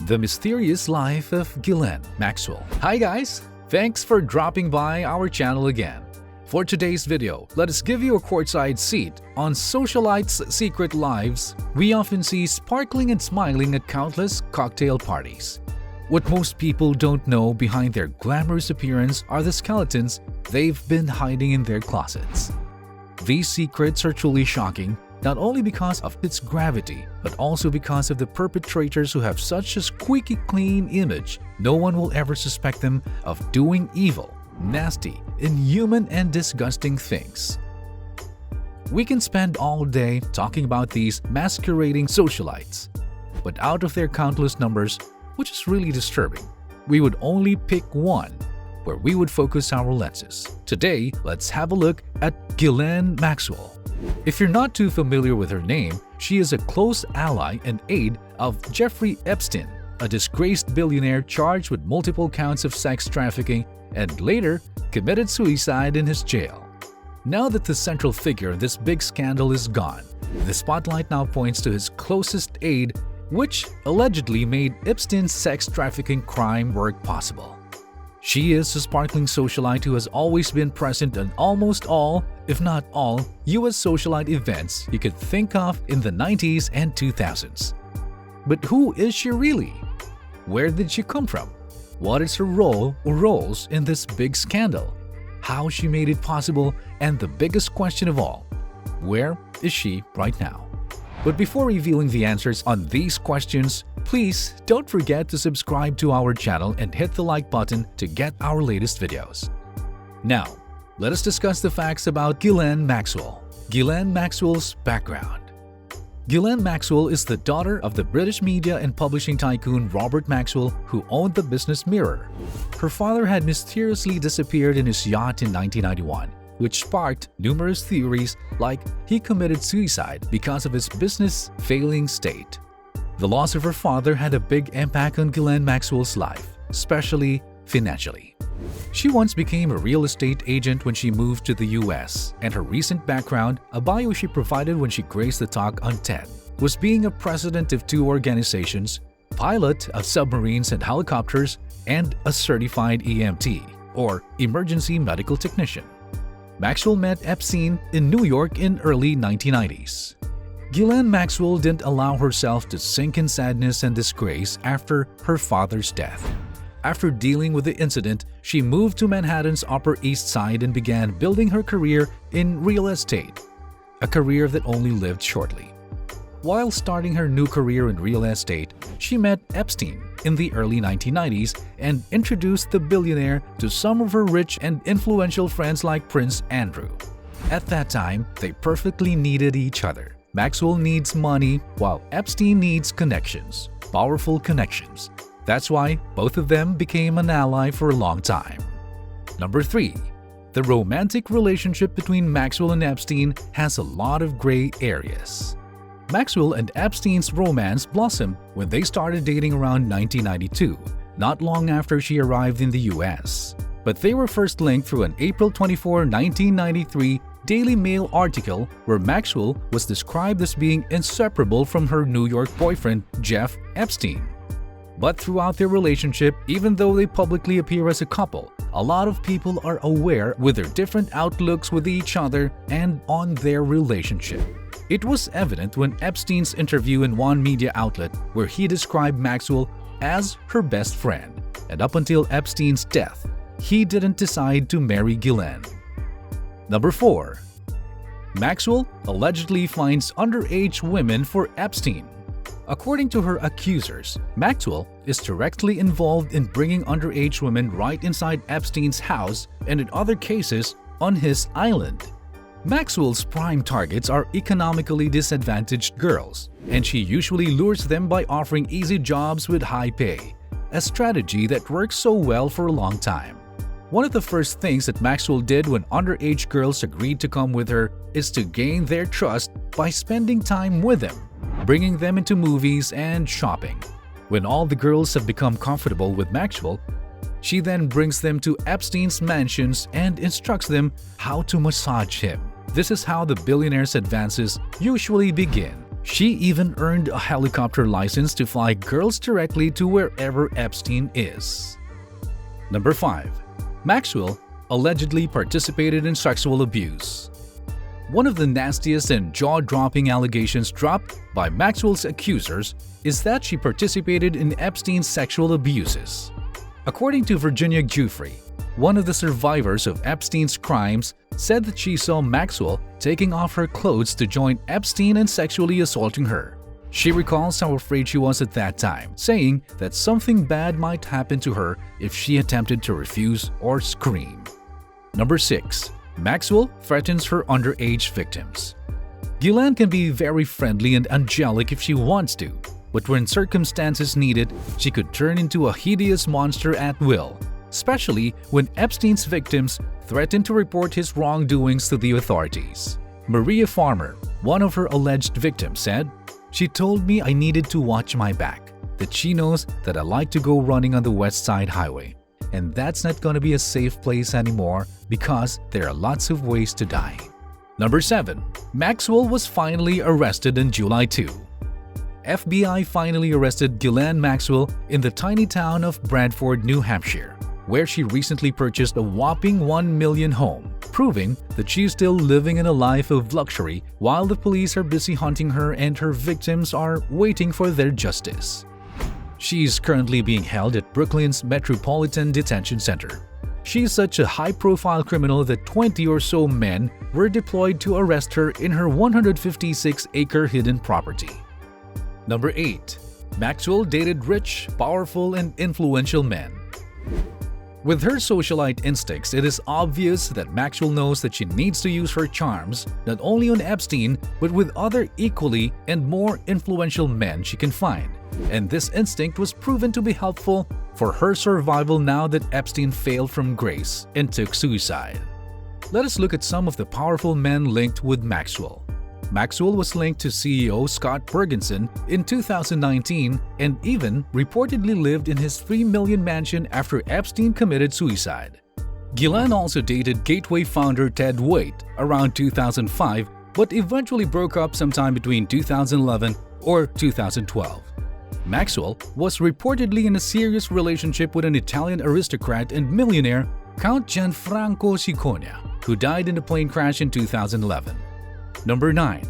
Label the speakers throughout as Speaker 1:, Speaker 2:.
Speaker 1: The Mysterious Life of Ghislaine Maxwell. Hi guys! Thanks for dropping by our channel again. For today's video, let us give you a courtside seat on socialites' secret lives we often see sparkling and smiling at countless cocktail parties. What most people don't know behind their glamorous appearance are the skeletons they've been hiding in their closets. These secrets are truly shocking, not only because of its gravity, but also because of the perpetrators who have such a squeaky clean image. No one will ever suspect them of doing evil, nasty, inhuman, and disgusting things. We can spend all day talking about these masquerading socialites, but out of their countless numbers, which is really disturbing, we would only pick one where we would focus our lenses. Today, let's have a look at Ghislaine Maxwell. If you're not too familiar with her name, she is a close ally and aide of Jeffrey Epstein, a disgraced billionaire charged with multiple counts of sex trafficking and later committed suicide in his jail. Now that the central figure in this big scandal is gone, the spotlight now points to his closest aide, which allegedly made Epstein's sex trafficking crime work possible. She is a sparkling socialite who has always been present at almost all, if not all, US socialite events you could think of in the 90s and 2000s. But who is she really? Where did she come from? What is her role or roles in this big scandal? How she made it possible? And the biggest question of all, where is she right now? But before revealing the answers on these questions, please don't forget to subscribe to our channel and hit the like button to get our latest videos. Now, let us discuss the facts about Ghislaine Maxwell. Ghislaine Maxwell's background. Ghislaine Maxwell is the daughter of the British media and publishing tycoon Robert Maxwell, who owned the business Mirror. Her father had mysteriously disappeared in his yacht in 1991, which sparked numerous theories like he committed suicide because of his business failing state. The loss of her father had a big impact on Ghislaine Maxwell's life, especially financially. She once became a real estate agent when she moved to the US, and her recent background, a bio she provided when she graced the talk on TED, was being a president of 2 organizations, pilot of submarines and helicopters, and a certified EMT, or emergency medical technician. Maxwell met Epstein in New York in early 1990s. Ghislaine Maxwell didn't allow herself to sink in sadness and disgrace after her father's death. After dealing with the incident, she moved to Manhattan's Upper East Side and began building her career in real estate, a career that only lived shortly. While starting her new career in real estate, she met Epstein in the early 1990s and introduced the billionaire to some of her rich and influential friends like Prince Andrew. At that time, they perfectly needed each other. Maxwell needs money, while Epstein needs connections, powerful connections. That's why both of them became an ally for a long time. Number 3. The romantic relationship between Maxwell and Epstein has a lot of gray areas. Maxwell and Epstein's romance blossomed when they started dating around 1992, not long after she arrived in the US. But they were first linked through an April 24, 1993 Daily Mail article where Maxwell was described as being inseparable from her New York boyfriend, Jeff Epstein. But throughout their relationship, even though they publicly appear as a couple, a lot of people are aware with their different outlooks with each other and on their relationship. It was evident when Epstein's interview in one media outlet where he described Maxwell as her best friend, and up until Epstein's death, he didn't decide to marry Ghislaine. Number 4. Maxwell allegedly finds underage women for Epstein. According to her accusers, Maxwell is directly involved in bringing underage women right inside Epstein's house and in other cases on his island. Maxwell's prime targets are economically disadvantaged girls, and she usually lures them by offering easy jobs with high pay, a strategy that works so well for a long time. One of the first things that Maxwell did when underage girls agreed to come with her is to gain their trust by spending time with them, bringing them into movies and shopping. When all the girls have become comfortable with Maxwell, she then brings them to Epstein's mansions and instructs them how to massage him. This is how the billionaire's advances usually begin. She even earned a helicopter license to fly girls directly to wherever Epstein is. Number 5. Maxwell allegedly participated in sexual abuse. One of the nastiest and jaw-dropping allegations dropped by Maxwell's accusers is that she participated in Epstein's sexual abuses. According to Virginia Jeffrey, one of the survivors of Epstein's crimes, said that she saw Maxwell taking off her clothes to join Epstein and sexually assaulting her. She recalls how afraid she was at that time, saying that something bad might happen to her if she attempted to refuse or scream. Number 6. Maxwell threatens her underage victims. Ghislaine can be very friendly and angelic if she wants to, but when circumstances need it, she could turn into a hideous monster at will, especially when Epstein's victims threaten to report his wrongdoings to the authorities. Maria Farmer, one of her alleged victims, said, "She told me I needed to watch my back, that she knows that I like to go running on the West Side Highway, and that's not going to be a safe place anymore because there are lots of ways to die." Number 7. Maxwell was finally arrested in July 2. FBI finally arrested Ghislaine Maxwell in the tiny town of Bradford, New Hampshire, where she recently purchased a whopping $1 million home, proving that she's still living in a life of luxury while the police are busy hunting her and her victims are waiting for their justice. She is currently being held at Brooklyn's Metropolitan Detention Center. She is such a high-profile criminal that 20 or so men were deployed to arrest her in her 156-acre hidden property. Number 8. Maxwell dated rich, powerful, and influential men. With her socialite instincts, it is obvious that Maxwell knows that she needs to use her charms not only on Epstein but with other equally and more influential men she can find. And this instinct was proven to be helpful for her survival now that Epstein failed from grace and took suicide. Let us look at some of the powerful men linked with Maxwell. Maxwell was linked to CEO Scott Bergenson in 2019 and even reportedly lived in his $3 million mansion after Epstein committed suicide. Ghislaine also dated Gateway founder Ted Waite around 2005 but eventually broke up sometime between 2011 or 2012. Maxwell was reportedly in a serious relationship with an Italian aristocrat and millionaire, Count Gianfranco Ciconia, who died in a plane crash in 2011. Number 9.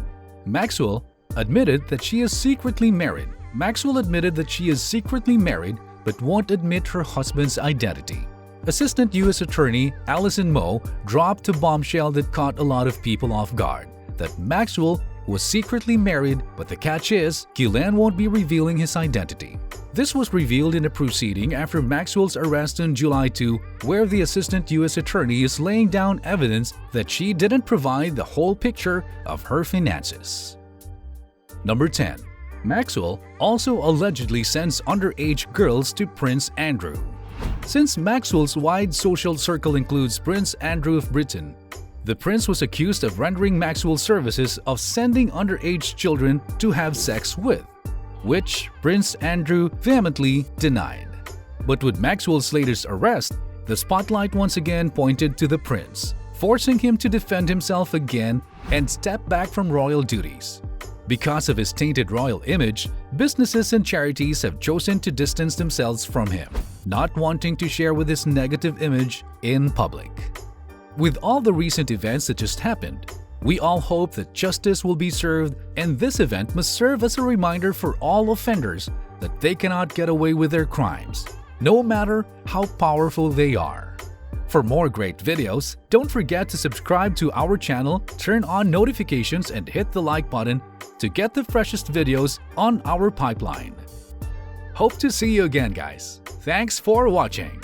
Speaker 1: Maxwell admitted that she is secretly married. Maxwell admitted that she is secretly married but won't admit her husband's identity. Assistant U.S. Attorney Allison Moe dropped a bombshell that caught a lot of people off guard, that Maxwell was secretly married, but the catch is, Ghislaine won't be revealing his identity. This was revealed in a proceeding after Maxwell's arrest on July 2, where the assistant U.S. attorney is laying down evidence that she didn't provide the whole picture of her finances. Number 10. Maxwell also allegedly sends underage girls to Prince Andrew. Since Maxwell's wide social circle includes Prince Andrew of Britain, the prince was accused of rendering Maxwell services of sending underage children to have sex with, which Prince Andrew vehemently denied. But with Maxwell's latest arrest, the spotlight once again pointed to the prince, forcing him to defend himself again and step back from royal duties. Because of his tainted royal image, businesses and charities have chosen to distance themselves from him, not wanting to share with his negative image in public. With all the recent events that just happened, we all hope that justice will be served, and this event must serve as a reminder for all offenders that they cannot get away with their crimes, no matter how powerful they are. For more great videos, don't forget to subscribe to our channel, turn on notifications, and hit the like button to get the freshest videos on our pipeline. Hope to see you again, guys. Thanks for watching.